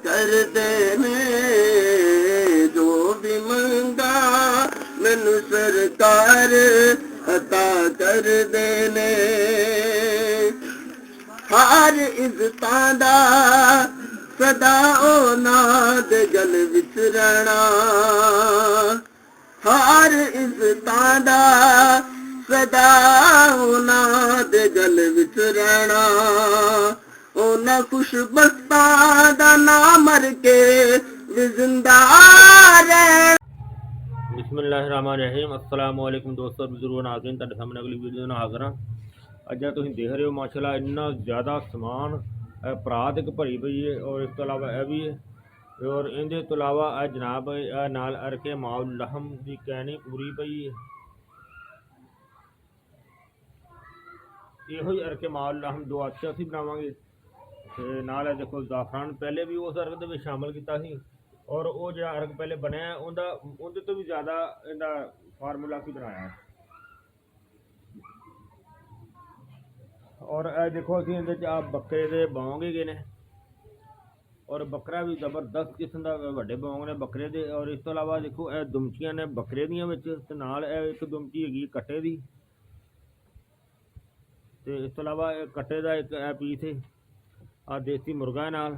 कर देने जो भी मंगा मैनू सरकार अता कर देने हर इज्जतां दा सदा ओ नाद गल विच रहना हर इज्जतां दा सदा ओ नाद गल विच रहना ओना खुशबख्तां दा ना मर के भी जिंदा रहना। बिस्मिल्लाहिर्रहमानिर्रहीम। अस्सलाम वालेकुम दोस्तों, बुजुर्गों, नाज़रीन, तुहाडे सामने अगली वीडियो नाल हाज़िर हां। अज तुसीं देख रहे हो माशाअल्लाह इन्ना ज़्यादा समान परात एक भरी पई है और इस तो अलावा यह भी है और इहदे तो अलावा जनाब नाल अरके माउल लहम की कैनी पूरी पई है। इहो ही अरके माउल लहम दो अच्छा असीं बनावांगे ते नाल देखो ज़ाफ़रान पहले भी उस अर्ग दे विच शामिल कीता सी और वो जो अर्ग पहले बनया उहदे तो भी ज़्यादा इहदा फार्मूला की बनाया है। और देखो असीं इहदे च बकरे दे बौंग ही गए ने और बकरा भी जबरदस्त किस्म का वड्डे बौंग ने बकरे दे। और इस तो अलावा देखो यह दुमचियां ने बकरे दियां विच ते नाल एक दुमची हैगी कट्टे दी ते इस तो अलावा कट्टे का एक पीस है देसी मुर्गा नाल।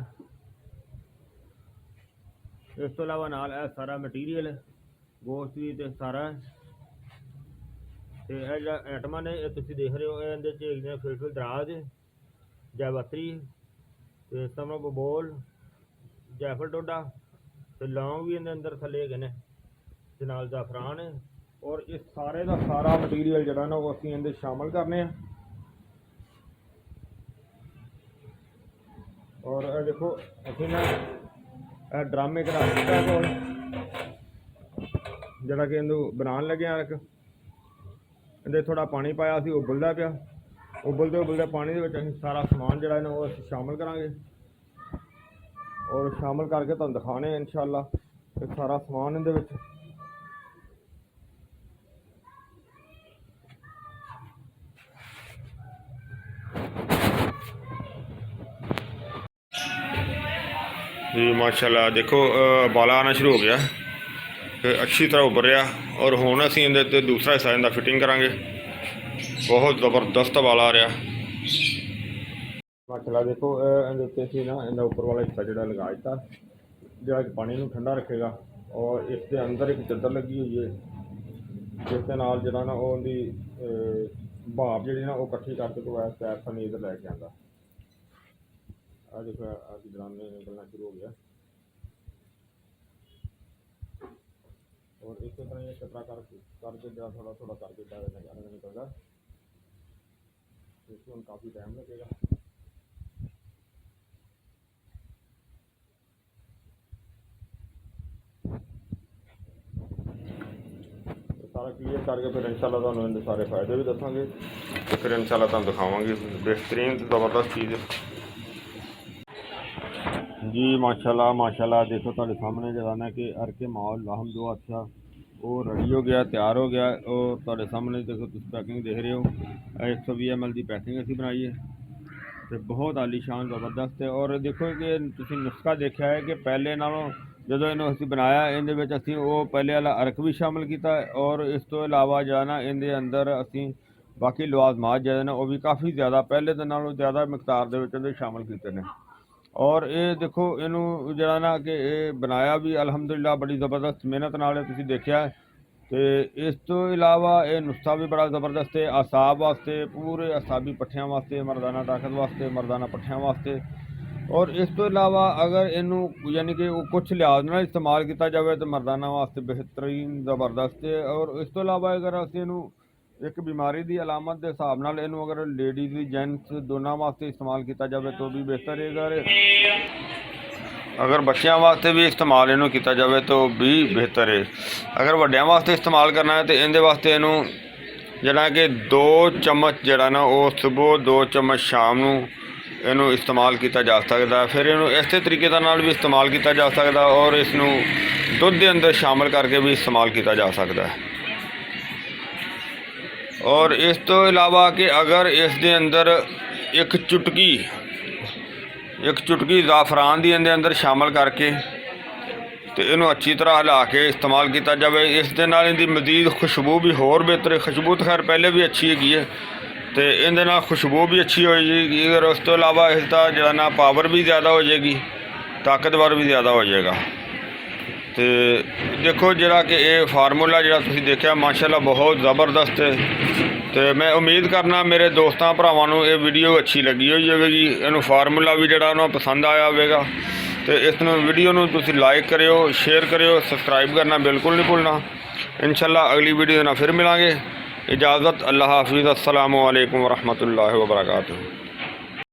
इस तो अलावा नाल सारा मटीरियल गोश्त भी ते सारा ते जो आइटमां ने तुसीं देख रहे हो इहदे च हैगियां फिलफिल दराज जावित्री ते समो बबोल जैफल टोडा ते लौंग भी इहदे अंदर थल्ले हैगे ने ते नाल ज़ाफ़रान है। और इस सारे का सारा मटीरियल जिहड़ा ना वो असीं इहदे शामिल करने हैं। और देखो असीं ना ड्रामे एक रख दिता कोल जिहड़ा कि इहनूं बनाउण लगे अर्क इहदे थोड़ा पानी पाया सी उबलदा पिया उबलदे पानी दे विच असीं सारा समान जिहड़ा ना वो असीं शामिल करांगे और शामिल करके तुहानूं दिखाने इंशाअल्लाह ते सारा समान इहदे विच जी माशाअल्लाह देखो बाला आना शुरू हो गया फिर अच्छी तरह उबर रहा और हुण असीं इहदे ते दूसरा हिस्सा इहदा फिटिंग करांगे। बहुत ज़बरदस्त बाला आ रहा माशाअल्लाह। देखो इहदे उत्ते असीं ना इहदा उपर वाला हिस्सा जिहड़ा लगा दिता जिहड़ा पानी नूं ठंडा रखेगा और इसके अंदर एक चादर लगी हुई है जिस दे नाल जिहड़ा ना उहदी भाप जिहड़ी ना वो इकट्ठी करके तो इस पैर सानूं इधर लैके आंदा। देखो अभी ड्रामे निकलना शुरू हो गया और इस तरह ये कतरा करके जरा थोड़ा थोड़ा करके निकलता इसमें हम काफ़ी टाइम लगेगा। सारा क्लीयर करके फिर इंशाल्लाह तुहानूं इहदे सारे फायदे भी दसांगे तो फिर इंशाल्लाह तुहानूं दिखावांगे। बेहतरीन ज़बरदस्त चीज़ है जी माशाल्लाह माशाल्लाह। देखो तुहाडे सामने जिहड़ा ना कि अरके माउल लहम जो अच्छा वो रेडी हो गया तैयार हो गया और तुहाडे सामने देखो तुसीं पैकिंग देख रहे हो 120 ml की पैकिंग असीं बनाई है तो बहुत आलीशान ज़बरदस्त है। और देखो कि तुसीं नुस्खा देखा है कि पहले नालों जदों इहनूं असीं बनाया इहदे विच असीं वो पहले वाला अर्क भी शामिल किया और इस तो इलावा जिहड़ा ना इहदे अंदर असीं बाकी लवाजमात जिहड़े ने वो भी काफ़ी ज़्यादा पहले दे नालों ज़्यादा मिकदार दे विच इहदे शामिल कीते ने। और ये देखो इनू जरा ना कि बनाया भी अलहमदुलिल्लाह बड़ी ज़बरदस्त मेहनत नाल तुसीं देखिया है। तो इस तो इलावा ये नुस्खा भी बड़ा ज़बरदस्त है असाब वास्ते पूरे असाबी पट्ठियां वास्ते मरदाना ताकत वास्ते मरदाना पट्ठियां वास्ते। और इस तो इलावा अगर इनू यानी कि कुछ लिहाज नाल इस्तेमाल किया जाए तो मरदाना वास्ते बेहतरीन ज़बरदस्त है। और इस तो इलावा अगर असीं इनू एक बीमारी की अलामत के हिसाब नाल इनू अगर लेडीज़ जेंट्स दोनों वास्ते इस्तेमाल किया जाए तो भी बेहतर है। अगर बच्चों वास्ते भी इस्तेमाल इनू किया जाए तो भी बेहतर है। अगर वड्डियां वास्ते इस्तेमाल करना है तो इहदे वास्ते इनू जिहड़ा कि 2 चम्मच जिहड़ा ना वो सुबह 2 चम्मच शाम नूं इनू इस्तेमाल किया जा सकता है। फिर इनू इस तरीके नाल भी इस्तेमाल किया जा सकता है और इसनूं दुध के अंदर शामिल करके भी इस्तेमाल किया जा सकता है। और इस तो इलावा कि अगर इस दे अंदर एक चुटकी एक चुटकी ज़ाफ़रान दी इहदे अंदर शामिल करके तो इनू अच्छी तरह हिला के इस्तेमाल किया जाए। इस दे नाल इहदी मज़ीद खुशबू भी होर बेहतर है। खुशबू तो खैर पहले भी अच्छी हैगी है, तो इहदे नाल खुशबू भी अच्छी हो जाएगी। अगर उस तो इलावा इसका जिहड़ा ना पावर भी ज़्यादा हो जाएगी, ताकतवर भी ज़्यादा हो जाएगा। तो देखो जिहड़ा कि ये फार्मूला जिहड़ा तुसीं देखिया माशाअल्लाह बहुत ज़बरदस्त है। तो मैं उम्मीद करना मेरे दोस्तों भरावां नूं ये वीडियो अच्छी लगी हो जाएगी, इनू फार्मूला भी जिहड़ा उन्हें पसंद आया होगा। तो इस वीडियो नूं तुसीं लाइक करियो, शेयर करियो, सबसक्राइब करना बिल्कुल नहीं भुलना। इंशाअल्लाह अगली वीडियो नाल फिर मिलांगे। इजाज़त, अल्लाह हाफिज़, अस्सलामु अलैकुम वरहमतुल्लाहि वबरकातुहू।